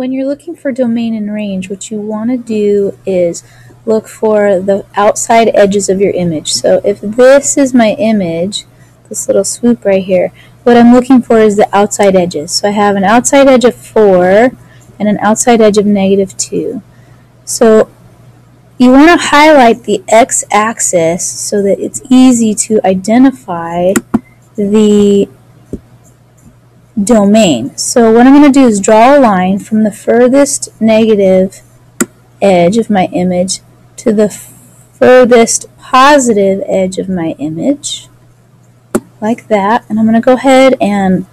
when you're looking for domain and range, what you want to do is look for the outside edges of your image. So if this is my image, this little swoop right here, what I'm looking for is the outside edges. So I have an outside edge of 4 and an outside edge of -2. So you want to highlight the x-axis so that it's easy to identify the domain. So what I'm going to do is draw a line from the furthest negative edge of my image to the furthest positive edge of my image, like that. And I'm going to go ahead and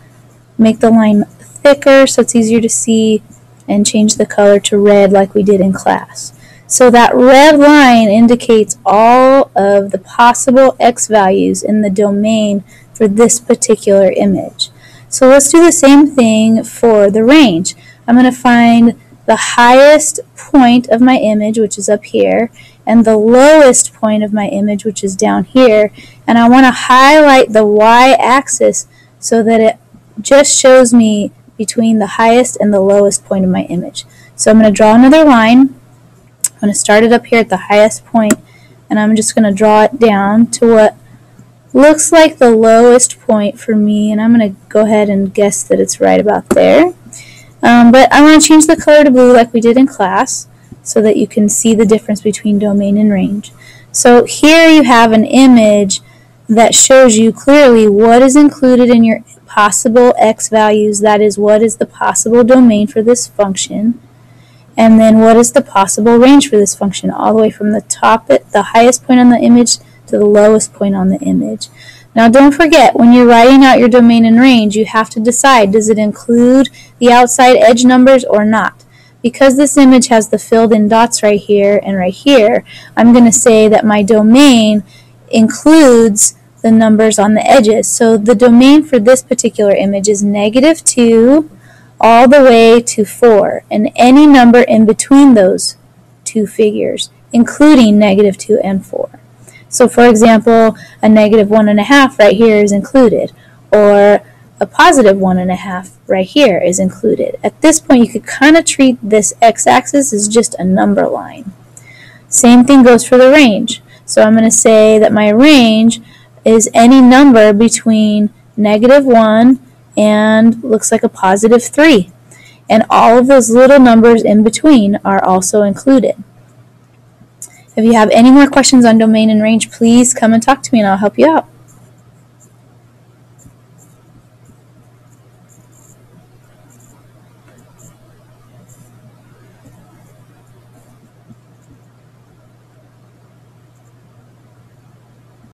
make the line thicker so it's easier to see, and change the color to red like we did in class. So that red line indicates all of the possible x values in the domain for this particular image. So let's do the same thing for the range. I'm going to find the highest point of my image, which is up here, and the lowest point of my image, which is down here, and I want to highlight the y-axis so that it just shows me between the highest and the lowest point of my image. So I'm going to draw another line. I'm going to start it up here at the highest point, and I'm just going to draw it down to what looks like the lowest point for me, and I'm going to go ahead and guess that it's right about there. But I want to change the color to blue like we did in class so that you can see the difference between domain and range. So here you have an image that shows you clearly what is included in your possible x values, that is, what is the possible domain for this function, and then what is the possible range for this function, all the way from the top at the highest point on the image to the lowest point on the image. Now don't forget, when you're writing out your domain and range, you have to decide, does it include the outside edge numbers or not? Because this image has the filled in dots right here and right here, I'm going to say that my domain includes the numbers on the edges. So the domain for this particular image is -2 all the way to 4, and any number in between those two figures, including -2 and 4. So for example, a -1.5 right here is included, or a +1.5 right here is included. At this point, you could kind of treat this x-axis as just a number line. Same thing goes for the range. So I'm going to say that my range is any number between -1 and looks like a +3. And all of those little numbers in between are also included. If you have any more questions on domain and range, please come and talk to me and I'll help you out.